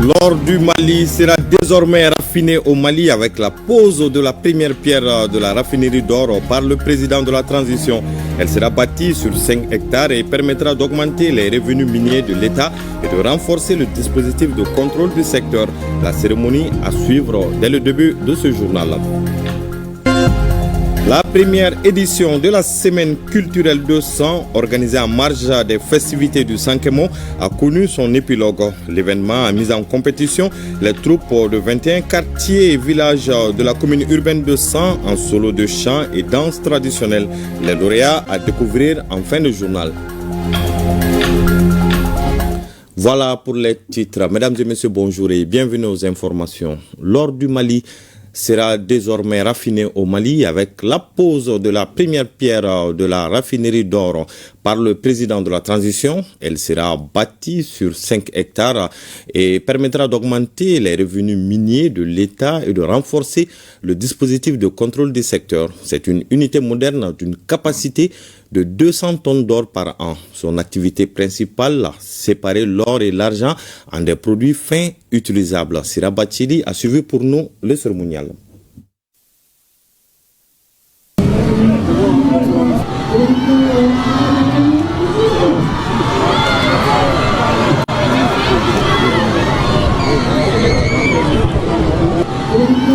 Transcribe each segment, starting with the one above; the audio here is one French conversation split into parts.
L'or du Mali sera désormais raffiné au Mali avec la pose de la première pierre de la raffinerie d'or par le président de la transition. Elle sera bâtie sur 5 hectares et permettra d'augmenter les revenus miniers de l'État et de renforcer le dispositif de contrôle du secteur. La cérémonie à suivre dès le début de ce journal. La première édition de la Semaine culturelle 200, organisée en marge des festivités du Sankemo, a connu son épilogue. L'événement a mis en compétition les troupes de 21 quartiers et villages de la commune urbaine de 100 en solo de chant et danse traditionnelle. Les lauréats à découvrir en fin de journal. Voilà pour les titres. Mesdames et messieurs, bonjour et bienvenue aux informations. L'or du Mali sera désormais raffiné au Mali avec la pose de la première pierre de la raffinerie d'or par le président de la transition. Elle sera bâtie sur 5 hectares et permettra d'augmenter les revenus miniers de l'État et de renforcer le dispositif de contrôle du secteur. C'est une unité moderne d'une capacité de 200 tonnes d'or par an. Son activité principale, séparer l'or et l'argent en des produits fins utilisables. Sira Bachili a suivi pour nous le cérémonial.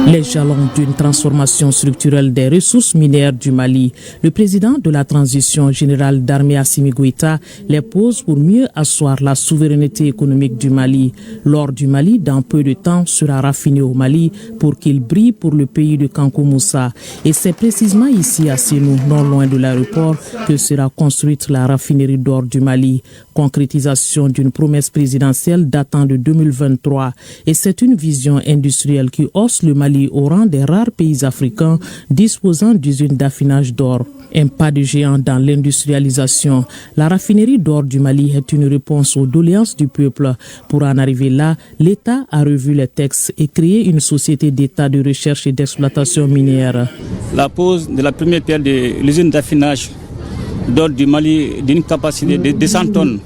Les jalons d'une transformation structurelle des ressources minières du Mali. Le président de la transition générale d'armée Assimi Goïta les pose pour mieux asseoir la souveraineté économique du Mali. L'or du Mali, dans peu de temps, sera raffiné au Mali pour qu'il brille pour le pays de Kankou Moussa. Et c'est précisément ici à Sénou, non loin de l'aéroport, que sera construite la raffinerie d'or du Mali. Concrétisation d'une promesse présidentielle datant de 2023. Et c'est une vision industrielle qui hausse le Mali au rang des rares pays africains disposant d'usines d'affinage d'or. Un pas de géant dans l'industrialisation. La raffinerie d'or du Mali est une réponse aux doléances du peuple. Pour en arriver là, l'État a revu les textes et créé une société d'État de recherche et d'exploitation minière. La pose de la première pierre de l'usine d'affinage d'or du Mali d'une capacité de 200 tonnes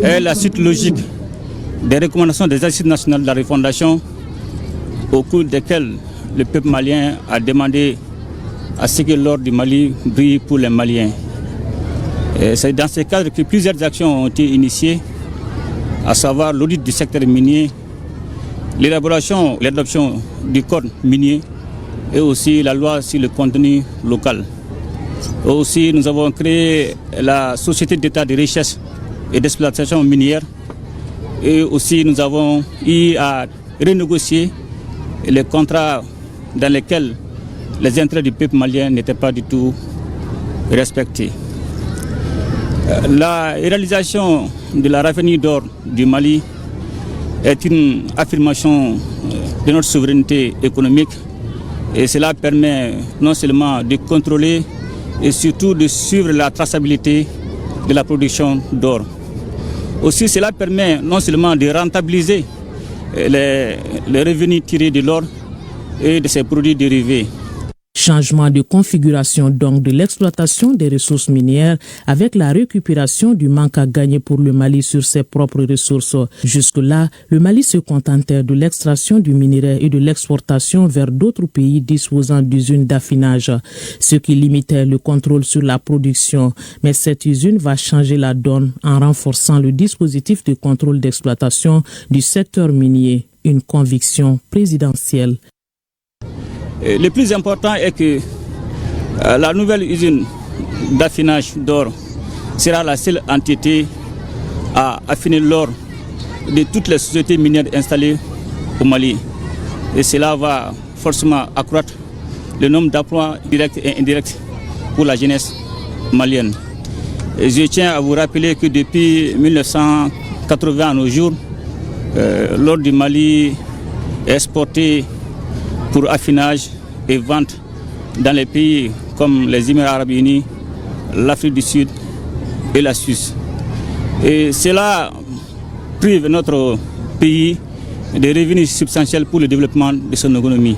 est la suite logique des recommandations des assises nationales de la refondation au cours desquelles le peuple malien a demandé à ce que l'or du Mali brille pour les Maliens. Et c'est dans ce cadre que plusieurs actions ont été initiées, à savoir l'audit du secteur minier, l'élaboration et l'adoption du code minier et aussi la loi sur le contenu local. Aussi, nous avons créé la Société d'État de recherche et d'exploitation minière et aussi nous avons eu à renégocier les contrats dans lesquels les intérêts du peuple malien n'étaient pas du tout respectés. La réalisation de la raffinerie d'or du Mali est une affirmation de notre souveraineté économique et cela permet non seulement de contrôler et surtout de suivre la traçabilité de la production d'or. Aussi, cela permet non seulement de rentabiliser les revenus tirés de l'or et de ses produits dérivés. Changement de configuration donc de l'exploitation des ressources minières avec la récupération du manque à gagner pour le Mali sur ses propres ressources. Jusque-là, le Mali se contentait de l'extraction du minerai et de l'exportation vers d'autres pays disposant d'usines d'affinage, ce qui limitait le contrôle sur la production. Mais cette usine va changer la donne en renforçant le dispositif de contrôle d'exploitation du secteur minier, une conviction présidentielle. Le plus important est que la nouvelle usine d'affinage d'or sera la seule entité à affiner l'or de toutes les sociétés minières installées au Mali. Et cela va forcément accroître le nombre d'emplois directs et indirects pour la jeunesse malienne. Et je tiens à vous rappeler que depuis 1980 à nos jours, l'or du Mali est exporté pour affinage et vente dans les pays comme les Émirats arabes unis, l'Afrique du Sud et la Suisse. Et cela prive notre pays de revenus substantiels pour le développement de son économie.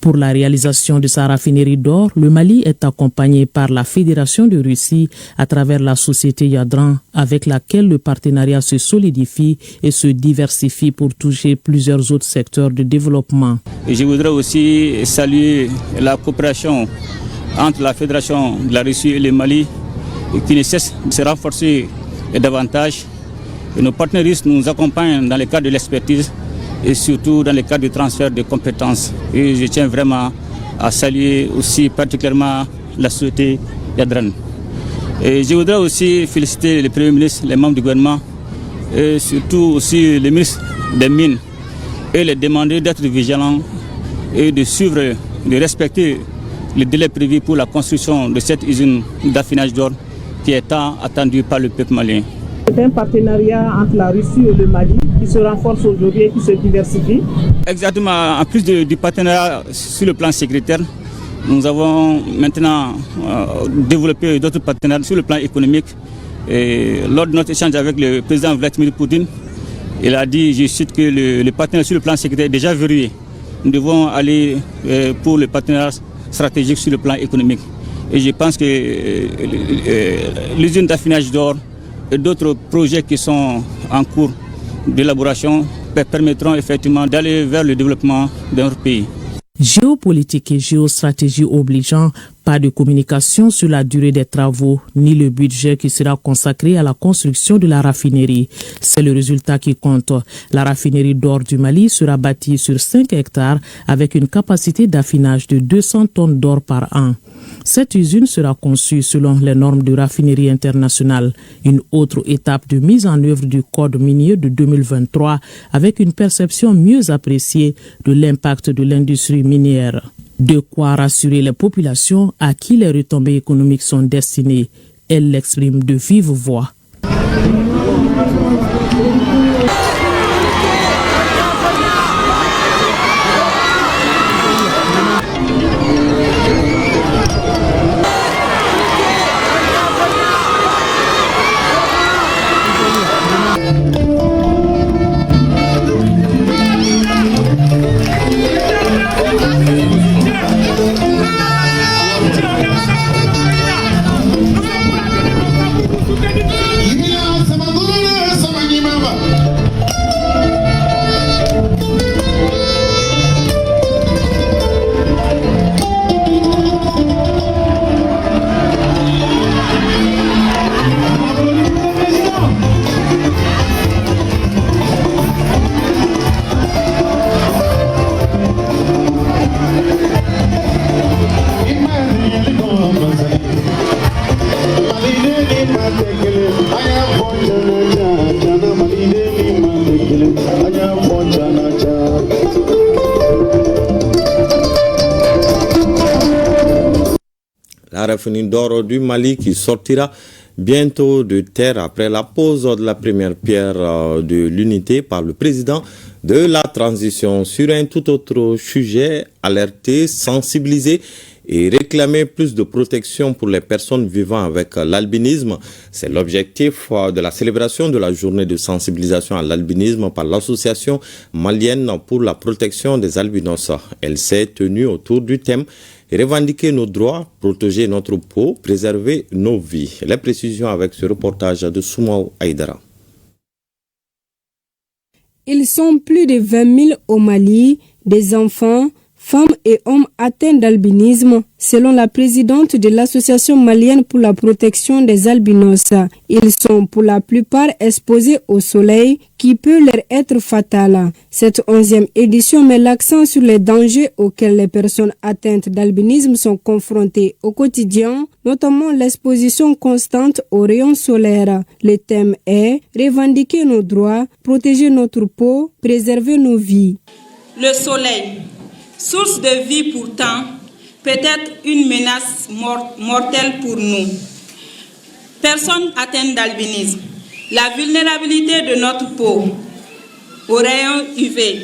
Pour la réalisation de sa raffinerie d'or, le Mali est accompagné par la Fédération de Russie à travers la société Yadran, avec laquelle le partenariat se solidifie et se diversifie pour toucher plusieurs autres secteurs de développement. Et je voudrais aussi saluer la coopération entre la Fédération de la Russie et le Mali, qui ne cesse de se renforcer davantage. Et nos partenaires russes nous accompagnent dans le cadre de l'expertise et surtout dans le cadre du transfert de compétences. Et je tiens vraiment à saluer aussi particulièrement la société Yadran. Et je voudrais aussi féliciter le Premier ministre, les membres du gouvernement et surtout aussi le ministre des Mines et les demander d'être vigilants et de suivre, de respecter les délais prévus pour la construction de cette usine d'affinage d'or qui est tant attendue par le peuple malien. C'est un partenariat entre la Russie et le Mali qui se renforce aujourd'hui et qui se diversifie. Exactement. En plus du partenariat sur le plan sécuritaire, nous avons maintenant développé d'autres partenariats sur le plan économique. Et lors de notre échange avec le président Vladimir Poutine, il a dit, je cite, que le partenariat sur le plan sécuritaire est déjà verrouillé. Nous devons aller pour le partenariat stratégique sur le plan économique. Et je pense que l'usine d'affinage d'or et d'autres projets qui sont en cours d'élaboration permettront effectivement d'aller vers le développement de notre pays. Géopolitique et géostratégie obligeant, pas de communication sur la durée des travaux ni le budget qui sera consacré à la construction de la raffinerie. C'est le résultat qui compte. La raffinerie d'or du Mali sera bâtie sur 5 hectares avec une capacité d'affinage de 200 tonnes d'or par an. Cette usine sera conçue selon les normes de raffinerie internationale, une autre étape de mise en œuvre du Code minier de 2023 avec une perception mieux appréciée de l'impact de l'industrie minière. De quoi rassurer les populations à qui les retombées économiques sont destinées. Elle l'exprime de vive voix. La raffinerie d'or du Mali qui sortira bientôt de terre après la pose de la première pierre de l'unité par le président de la transition. Sur un tout autre sujet, alerter, sensibiliser et réclamer plus de protection pour les personnes vivant avec l'albinisme. C'est l'objectif de la célébration de la journée de sensibilisation à l'albinisme par l'association malienne pour la protection des albinos. Elle s'est tenue autour du thème revendiquer nos droits, protéger notre peau, préserver nos vies. Les précisions avec ce reportage de Soumaou Aïdara. Ils sont plus de 20 000 au Mali, des enfants, femmes et hommes atteints d'albinisme, selon la présidente de l'Association malienne pour la protection des albinos. Ils sont pour la plupart exposés au soleil qui peut leur être fatal. Cette 11e édition met l'accent sur les dangers auxquels les personnes atteintes d'albinisme sont confrontées au quotidien, notamment l'exposition constante aux rayons solaires. Le thème est « Revendiquer nos droits, protéger notre peau, préserver nos vies ». Le soleil, source de vie pourtant, peut être une menace mortelle pour nous. Personnes atteintes d'albinisme. La vulnérabilité de notre peau aux rayons UV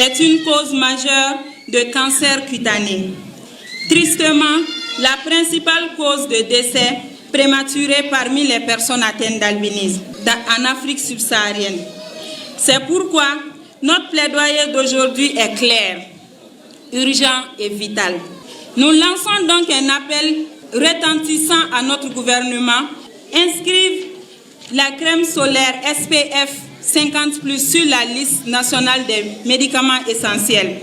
est une cause majeure de cancer cutané. Tristement, la principale cause de décès prématuré parmi les personnes atteintes d'albinisme en Afrique subsaharienne. C'est pourquoi notre plaidoyer d'aujourd'hui est clair. urgent et vital. Nous lançons donc un appel retentissant à notre gouvernement. Inscrire la crème solaire SPF 50+ sur la liste nationale des médicaments essentiels.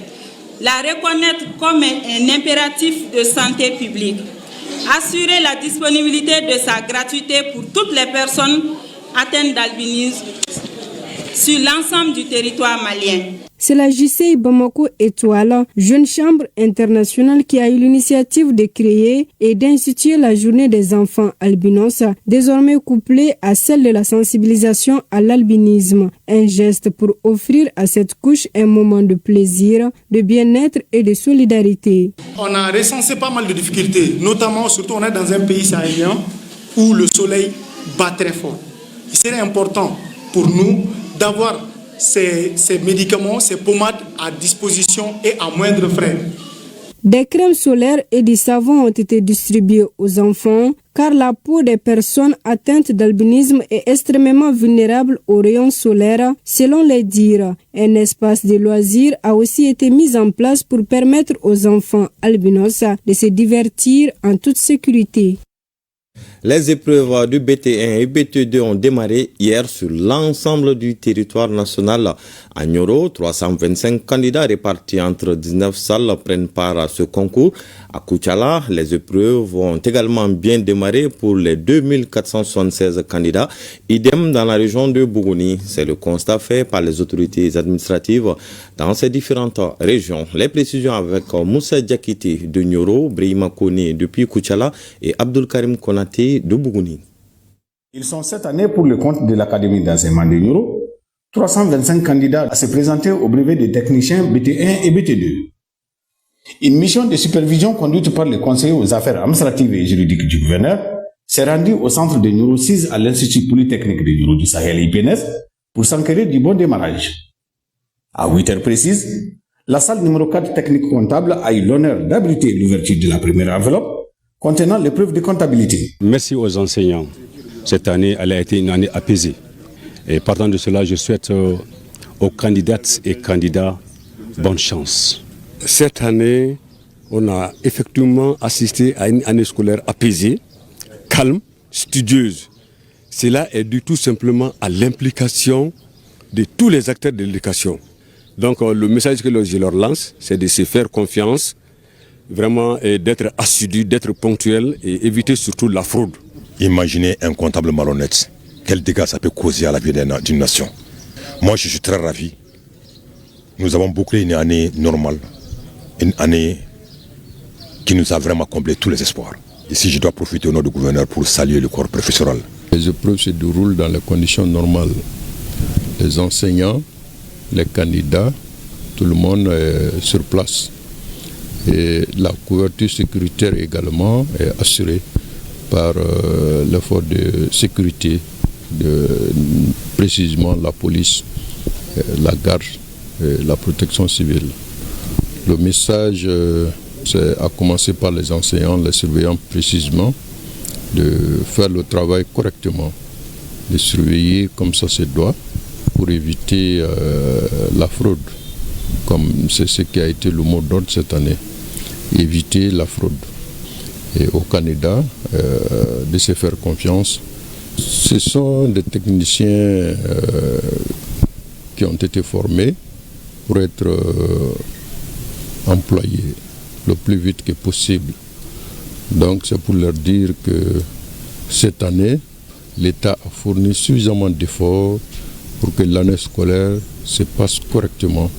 La reconnaître comme un impératif de santé publique. Assurer la disponibilité de sa gratuité pour toutes les personnes atteintes d'albinisme sur l'ensemble du territoire malien. C'est la JCI Bamako Étoile, jeune chambre internationale qui a eu l'initiative de créer et d'instituer la journée des enfants albinos, désormais couplée à celle de la sensibilisation à l'albinisme. Un geste pour offrir à cette couche un moment de plaisir, de bien-être et de solidarité. On a recensé pas mal de difficultés, notamment, surtout on est dans un pays sahélien où le soleil bat très fort. Il serait important pour nous d'avoir ces médicaments, ces pommades à disposition et à moindre frais. Des crèmes solaires et des savons ont été distribués aux enfants car la peau des personnes atteintes d'albinisme est extrêmement vulnérable aux rayons solaires, selon les dires. Un espace de loisirs a aussi été mis en place pour permettre aux enfants albinos de se divertir en toute sécurité. Les épreuves du BT1 et BT2 ont démarré hier sur l'ensemble du territoire national. À Nioro, 325 candidats répartis entre 19 salles prennent part à ce concours. À Koutiala, les épreuves ont également bien démarré pour les 2476 candidats. Idem dans la région de Bougouni. C'est le constat fait par les autorités administratives dans ces différentes régions. Les précisions avec Moussa Diakité de Nioro, Brahima Kone depuis Koutiala et Abdul Karim Konate de Bougouni. Ils sont cette année pour le compte de l'Académie d'enseignement de Nioro, 325 candidats à se présenter au brevet des techniciens BT1 et BT2. Une mission de supervision conduite par le conseiller aux affaires administratives et juridiques du gouverneur s'est rendue au centre de Nioro 6 à l'Institut Polytechnique de Nioro du Sahel IPNS pour s'enquérir du bon démarrage. À 8h précises, la salle numéro 4 technique comptable a eu l'honneur d'abriter l'ouverture de la première enveloppe contenant l'épreuve de comptabilité. Merci aux enseignants. Cette année, elle a été une année apaisée. Et partant de cela, je souhaite aux candidates et candidats bonne chance. Cette année, on a effectivement assisté à une année scolaire apaisée, calme, studieuse. Cela est dû tout simplement à l'implication de tous les acteurs de l'éducation. Donc le message que je leur lance, c'est de se faire confiance, vraiment d'être assidu, d'être ponctuel et éviter surtout la fraude. Imaginez un comptable malhonnête. Quel dégât ça peut causer à la vie d'une nation. Moi, je suis très ravi. Nous avons bouclé une année normale. Une année qui nous a vraiment comblé tous les espoirs. Ici, je dois profiter au nom du gouverneur pour saluer le corps professoral. Les épreuves se déroulent dans les conditions normales. Les enseignants, les candidats, tout le monde est sur place. Et la couverture sécuritaire également est assurée par l'effort de sécurité, précisément la police, la garde, la protection civile. Le message a commencé par les enseignants, les surveillants précisément, de faire le travail correctement, de surveiller comme ça se doit pour éviter la fraude, comme c'est ce qui a été le mot d'ordre cette année, éviter la fraude. Et aux candidats de se faire confiance. Ce sont des techniciens qui ont été formés pour être employés le plus vite que possible. Donc c'est pour leur dire que cette année, l'État a fourni suffisamment d'efforts pour que l'année scolaire se passe correctement.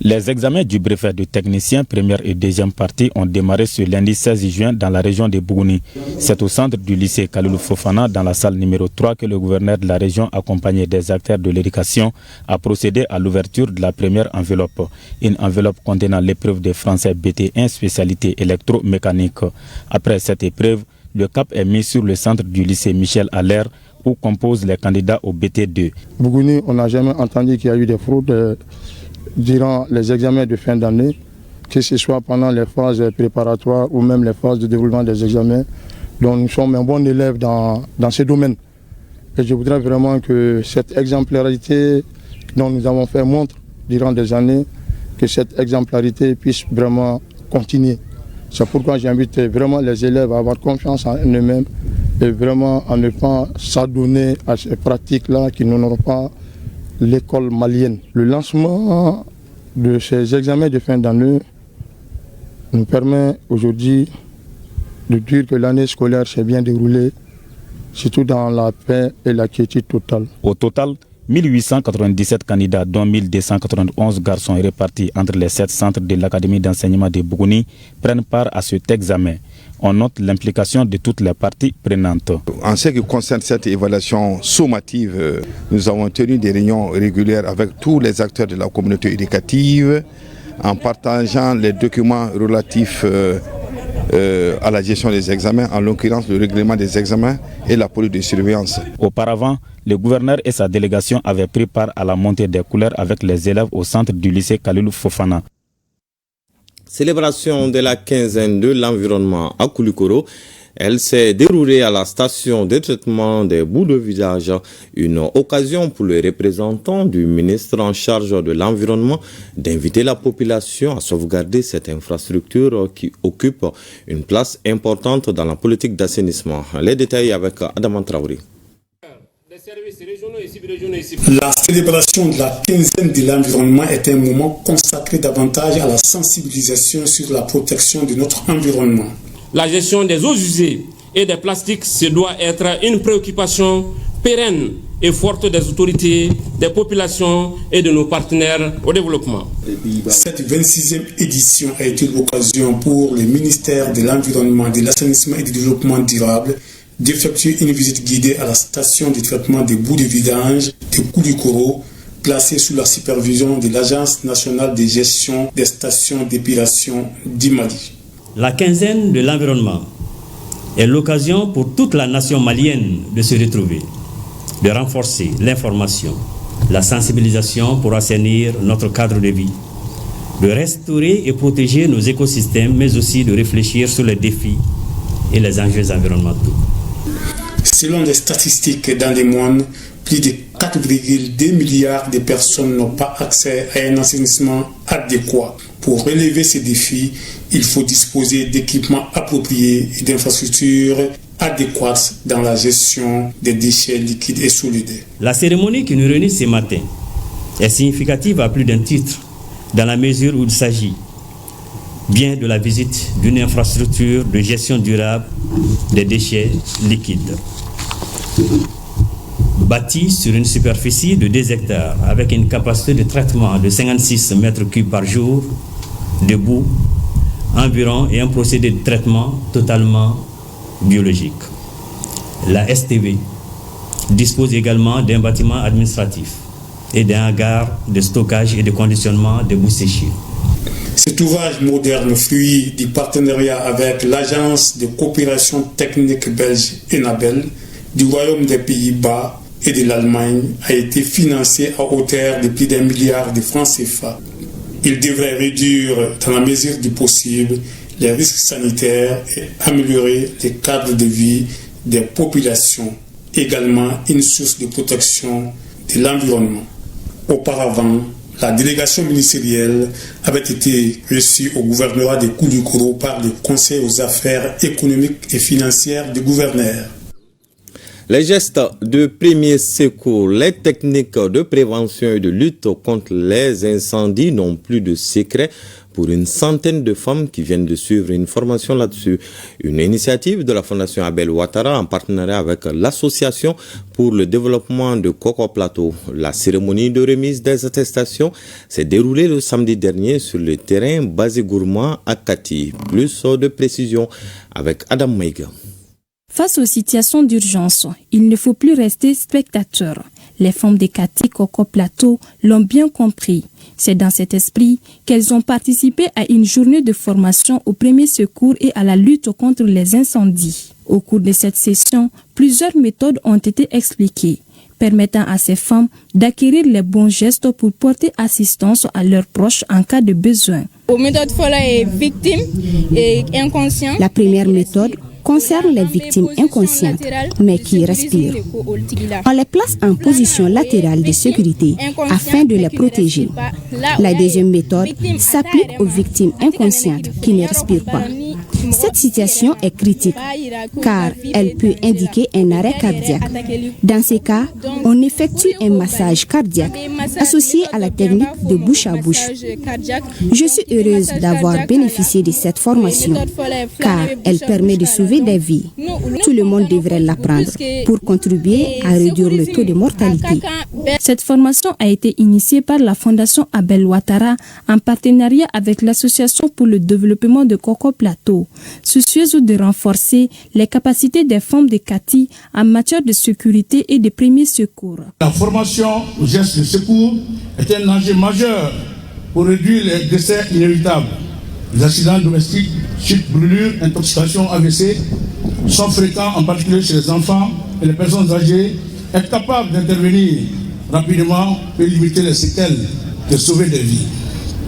Les examens du brevet de technicien première et deuxième partie ont démarré ce lundi 16 juin dans la région de Bougouni. C'est au centre du lycée Kaloulou Fofana, dans la salle numéro 3, que le gouverneur de la région, accompagné des acteurs de l'éducation, a procédé à l'ouverture de la première enveloppe. Une enveloppe contenant l'épreuve de français BT1 spécialité électromécanique. Après cette épreuve, le cap est mis sur le centre du lycée Michel Allaire, où composent les candidats au BT2. Bougouni, on n'a jamais entendu qu'il y a eu des fraudes durant les examens de fin d'année, que ce soit pendant les phases préparatoires ou même les phases de déroulement des examens. Donc nous sommes un bon élève dans ce domaine. Et je voudrais vraiment que cette exemplarité dont nous avons fait montre durant des années que cette exemplarité puisse vraiment continuer. C'est pourquoi j'invite vraiment les élèves à avoir confiance en eux-mêmes et vraiment à ne pas s'adonner à ces pratiques-là qui n'honorent pas l'école malienne. Le lancement de ces examens de fin d'année nous permet aujourd'hui de dire que l'année scolaire s'est bien déroulée, surtout dans la paix et la quiétude totale. Au total, 1897 candidats, dont 1291 garçons répartis entre les 7 centres de l'Académie d'enseignement de Bougouni, prennent part à cet examen. On note l'implication de toutes les parties prenantes. En ce qui concerne cette évaluation sommative, nous avons tenu des réunions régulières avec tous les acteurs de la communauté éducative en partageant les documents relatifs à la gestion des examens, en l'occurrence le règlement des examens et la police de surveillance. Auparavant, le gouverneur et sa délégation avaient pris part à la montée des couleurs avec les élèves au centre du lycée Kalilou Fofana. Célébration de la quinzaine de l'environnement à Koulikoro. Elle s'est déroulée à la station de traitement des bouts de visage, une occasion pour les représentants du ministre en charge de l'environnement d'inviter la population à sauvegarder cette infrastructure qui occupe une place importante dans la politique d'assainissement. Les détails avec Adam Traoré. La célébration de la quinzaine de l'environnement est un moment consacré davantage à la sensibilisation sur la protection de notre environnement. La gestion des eaux usées et des plastiques, ce doit être une préoccupation pérenne et forte des autorités, des populations et de nos partenaires au développement. Cette 26e édition a été l'occasion pour le ministère de l'Environnement, de l'Assainissement et du Développement durable d'effectuer une visite guidée à la station de traitement des bouts de vidange de Koulikoro, placée sous la supervision de l'Agence nationale de gestion des stations d'épuration du Mali. La quinzaine de l'environnement est l'occasion pour toute la nation malienne de se retrouver, de renforcer l'information, la sensibilisation pour assainir notre cadre de vie, de restaurer et protéger nos écosystèmes, mais aussi de réfléchir sur les défis et les enjeux environnementaux. Selon les statistiques dans le monde, plus de 4,2 milliards de personnes n'ont pas accès à un assainissement adéquat. Pour relever ces défis, il faut disposer d'équipements appropriés et d'infrastructures adéquates dans la gestion des déchets liquides et solides. La cérémonie qui nous réunit ce matin est significative à plus d'un titre, dans la mesure où il s'agit bien de la visite d'une infrastructure de gestion durable des déchets liquides. Bâtie sur une superficie de 2 hectares avec une capacité de traitement de 56 mètres cubes par jour, debout, environ, et un procédé de traitement totalement biologique. La STV dispose également d'un bâtiment administratif et d'un hangar de stockage et de conditionnement des boues séchées. Cet ouvrage moderne, fruit du partenariat avec l'Agence de coopération technique belge ENABEL, du Royaume des Pays-Bas et de l'Allemagne, a été financé à hauteur de plus d'1 milliard de francs CFA. Il devrait réduire, dans la mesure du possible, les risques sanitaires et améliorer les cadres de vie des populations, également une source de protection de l'environnement. Auparavant, la délégation ministérielle avait été reçue au gouvernorat de Koulikoro par le Conseil aux affaires économiques et financières du gouverneur. Les gestes de premier secours, les techniques de prévention et de lutte contre les incendies n'ont plus de secret pour une centaine de femmes qui viennent de suivre une formation là-dessus. Une initiative de la Fondation Abel Ouattara en partenariat avec l'Association pour le développement de Koko Plateau. La cérémonie de remise des attestations s'est déroulée le samedi dernier sur le terrain Basé Gourmand à Kati. Plus de précisions avec Adam Maïga. Face aux situations d'urgence, il ne faut plus rester spectateur. Les femmes de Kati Koko Plateau l'ont bien compris. C'est dans cet esprit qu'elles ont participé à une journée de formation au premier secours et à la lutte contre les incendies. Au cours de cette session, plusieurs méthodes ont été expliquées, permettant à ces femmes d'acquérir les bons gestes pour porter assistance à leurs proches en cas de besoin. La méthode est victime et inconscient. La première méthode concerne les victimes inconscientes, mais qui respirent. On les place en position latérale de sécurité afin de les protéger. La deuxième méthode s'applique aux victimes inconscientes qui ne respirent pas. Cette situation est critique car elle peut indiquer un arrêt cardiaque. Dans ces cas, on effectue un massage cardiaque associé à la technique de bouche à bouche. Je suis heureuse d'avoir bénéficié de cette formation car elle permet de sauver des vies. Tout le monde devrait l'apprendre pour contribuer à réduire le taux de mortalité. Cette formation a été initiée par la Fondation Abel Ouattara en partenariat avec l'Association pour le développement de Koko Plateau, soucieuse de renforcer les capacités des femmes de Kati en matière de sécurité et de premiers secours. La formation aux gestes de secours est un enjeu majeur pour réduire les décès inévitables. Les accidents domestiques, chutes, brûlures, intoxications, AVC sont fréquents, en particulier chez les enfants et les personnes âgées. Être capable d'intervenir rapidement peut limiter les séquelles et sauver des vies.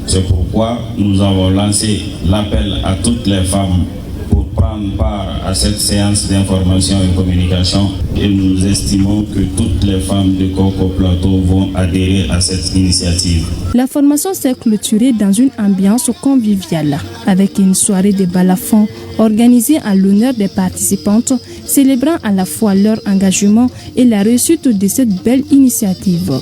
C'est pourquoi nous avons lancé l'appel à toutes les femmes pour prendre part à cette séance d'information et communication et nous estimons que toutes les femmes de Koko Plateau vont adhérer à cette initiative. La formation s'est clôturée dans une ambiance conviviale avec une soirée de balafon organisée en l'honneur des participantes, célébrant à la fois leur engagement et la réussite de cette belle initiative.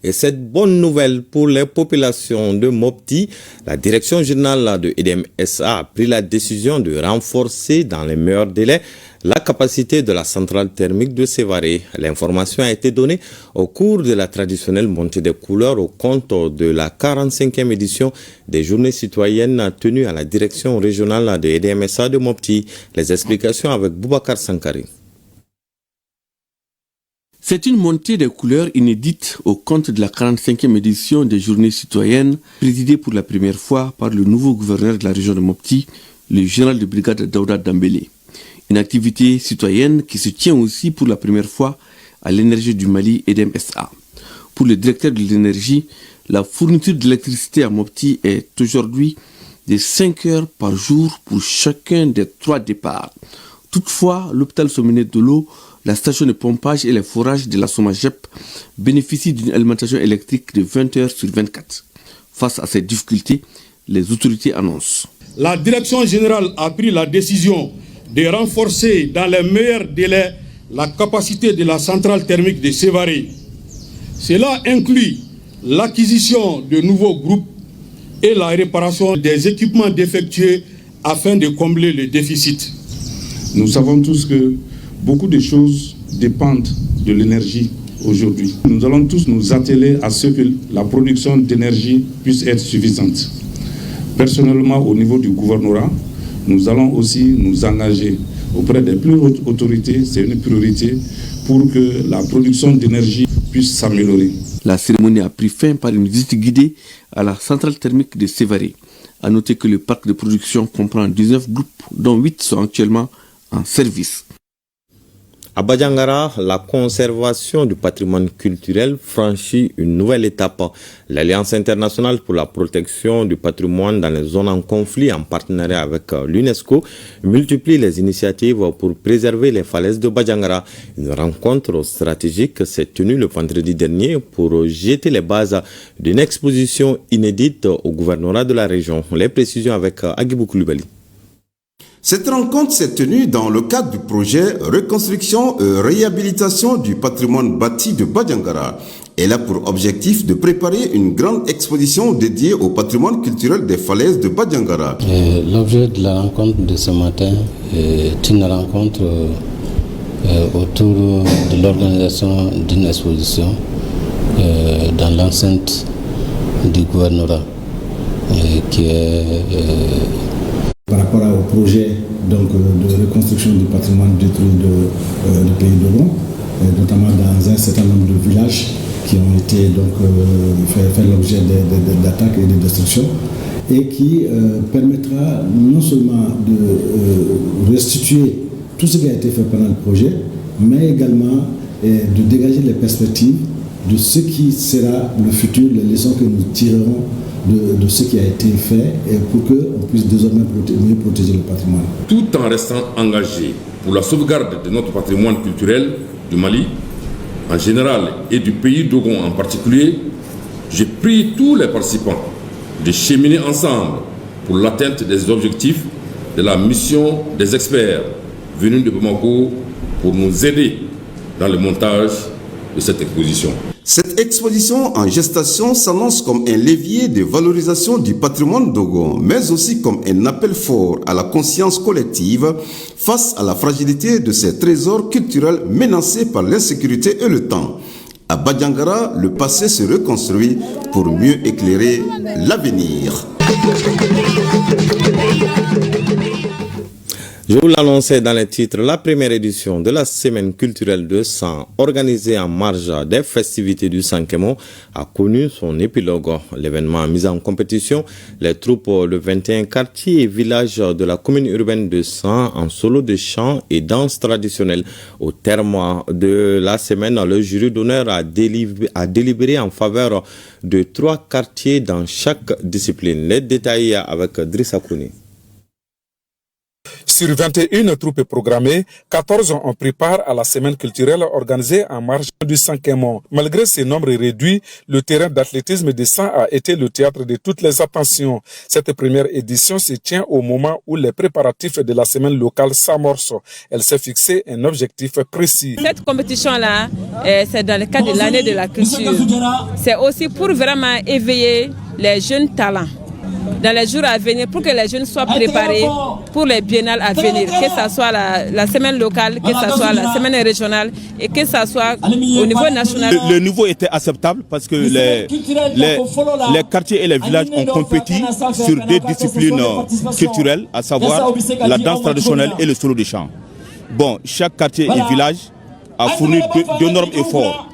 Et cette bonne nouvelle pour les populations de Mopti, la direction générale de EDMSA a pris la décision de renforcer dans les meilleurs délais la capacité de la centrale thermique de Sévaré. L'information a été donnée au cours de la traditionnelle montée des couleurs au compte de la 45e édition des journées citoyennes tenues à la direction régionale de EDMSA de Mopti. Les explications avec Boubacar Sankari. C'est une montée des couleurs inédite au compte de la 45e édition des Journées citoyennes, présidée pour la première fois par le nouveau gouverneur de la région de Mopti, le général de brigade Daouda Dambélé. Une activité citoyenne qui se tient aussi pour la première fois à l'énergie du Mali EDMSA. Pour le directeur de l'énergie, la fourniture d'électricité à Mopti est aujourd'hui de 5 heures par jour pour chacun des 3 départs. Toutefois, l'hôpital Sominé de l'eau, la station de pompage et les forages de la Somagep bénéficient d'une alimentation électrique de 20 heures sur 24. Face à ces difficultés, les autorités annoncent. La direction générale a pris la décision de renforcer dans les meilleurs délais la capacité de la centrale thermique de Sévaré. Cela inclut l'acquisition de nouveaux groupes et la réparation des équipements défectueux afin de combler le déficit. Nous savons tous que beaucoup de choses dépendent de l'énergie aujourd'hui. Nous allons tous nous atteler à ce que la production d'énergie puisse être suffisante. Personnellement, au niveau du gouvernorat, nous allons aussi nous engager auprès des plus hautes autorités, c'est une priorité, pour que la production d'énergie puisse s'améliorer. La cérémonie a pris fin par une visite guidée à la centrale thermique de Sévaré. A noter que le parc de production comprend 19 groupes, dont 8 sont actuellement en service. À Badjangara, la conservation du patrimoine culturel franchit une nouvelle étape. L'Alliance internationale pour la protection du patrimoine dans les zones en conflit, en partenariat avec l'UNESCO, multiplie les initiatives pour préserver les falaises de Badjangara. Une rencontre stratégique s'est tenue le vendredi dernier pour jeter les bases d'une exposition inédite au gouvernorat de la région. Les précisions avec Agibou Koulibaly. Cette rencontre s'est tenue dans le cadre du projet Reconstruction et réhabilitation du patrimoine bâti de Badjangara. Elle a pour objectif de préparer une grande exposition dédiée au patrimoine culturel des falaises de Badjangara. L'objet de la rencontre de ce matin est une rencontre autour de l'organisation d'une exposition dans l'enceinte du gouvernorat qui est... Par rapport au projet donc, de reconstruction du patrimoine détruit du pays de Gabon, notamment dans un certain nombre de villages qui ont été donc, fait l'objet d'attaques et de destructions, et qui permettra non seulement de restituer tout ce qui a été fait pendant le projet, mais également de dégager les perspectives de ce qui sera le futur, les leçons que nous tirerons de ce qui a été fait et pour qu'on puisse désormais mieux protéger le patrimoine. Tout en restant engagé pour la sauvegarde de notre patrimoine culturel du Mali en général et du pays Dogon en particulier, je prie tous les participants de cheminer ensemble pour l'atteinte des objectifs de la mission des experts venus de Bamako pour nous aider dans le montage de cette exposition. Cette exposition en gestation s'annonce comme un levier de valorisation du patrimoine dogon, mais aussi comme un appel fort à la conscience collective face à la fragilité de ces trésors culturels menacés par l'insécurité et le temps. À Badjangara, le passé se reconstruit pour mieux éclairer l'avenir. Je vous l'annonçais dans les titres, la première édition de la Semaine culturelle de San, organisée en marge des festivités du Sankemo, a connu son épilogue. L'événement a mis en compétition les troupes de 21 quartiers et villages de la commune urbaine de San en solo de chant et danse traditionnelle. Au terme de la semaine, le jury d'honneur a délibéré en faveur de 3 quartiers dans chaque discipline. Les détails avec Drissa Kouni. Sur 21 troupes programmées, 14 ont pris part à la semaine culturelle organisée en marge du Sankemo. Malgré ce nombre réduit, le terrain d'athlétisme de San a été le théâtre de toutes les attentions. Cette première édition se tient au moment où les préparatifs de la semaine locale s'amorcent. Elle s'est fixé un objectif précis. Cette compétition-là, c'est dans le cadre de l'année de la culture. C'est aussi pour vraiment éveiller les jeunes talents dans les jours à venir, pour que les jeunes soient préparés pour les biennales à venir, que ce soit la semaine locale, que ce soit la semaine régionale et que ce soit au niveau national. Le niveau était acceptable parce que les quartiers et les villages ont compéti sur 2 disciplines culturelles, à savoir la danse traditionnelle et le solo de chant. Bon, chaque quartier et village a fourni d'énormes efforts.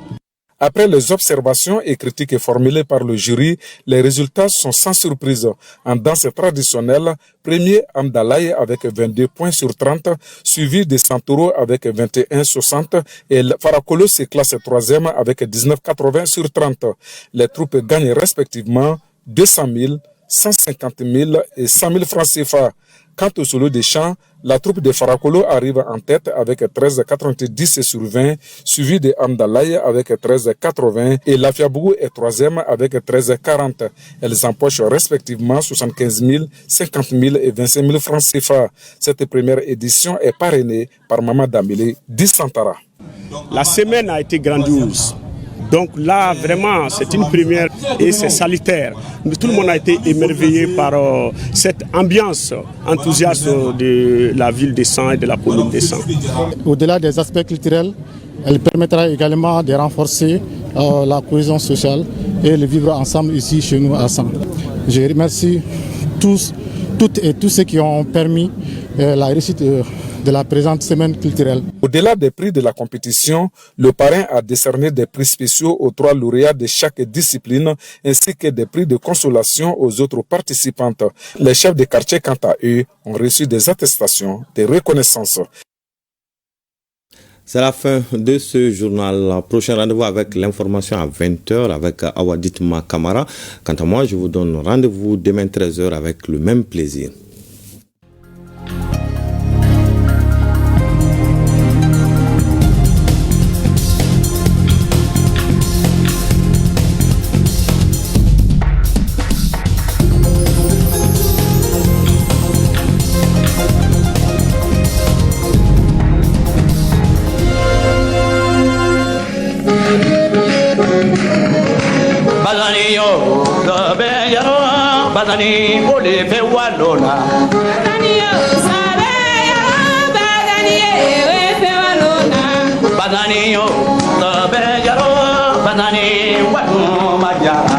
Après les observations et critiques formulées par le jury, les résultats sont sans surprise. En danse traditionnelle, premier Amdalaye avec 22 points sur 30, suivi de Santoro avec 21,60 et Farakolo se classe 3e avec 19,80 sur 30. Les troupes gagnent respectivement 200 000, 150 000 et 100 000 francs CFA. Quant au solo des chants, la troupe de Farakolo arrive en tête avec 13,90 sur 20, suivi de Amdalaye avec 13,80 et Lafiabougou est 3e avec 13,40. Elles empochent respectivement 75 000, 50 000 et 25 000 francs CFA. Cette première édition est parrainée par Maman Damile d'Issantara. La semaine a été grandiose. Donc là, vraiment, c'est une première et c'est salutaire. Tout le monde a été émerveillé par cette ambiance enthousiaste de la ville de San et de la commune de San. Au-delà des aspects culturels, elle permettra également de renforcer la cohésion sociale et le vivre ensemble ici chez nous à San. Je remercie toutes et tous ceux qui ont permis la réussite de la présente semaine culturelle. Au-delà des prix de la compétition, le parrain a décerné des prix spéciaux aux 3 lauréats de chaque discipline ainsi que des prix de consolation aux autres participantes. Les chefs de quartier, quant à eux, ont reçu des attestations de reconnaissance. C'est la fin de ce journal. Prochain rendez-vous avec l'information à 20h avec Awadit Makamara. Quant à moi, je vous donne rendez-vous demain 13h avec le même plaisir. Badani ole fe walona Badani yo sabe yo badani e fe walona Badani yo sabe yo badani wa majara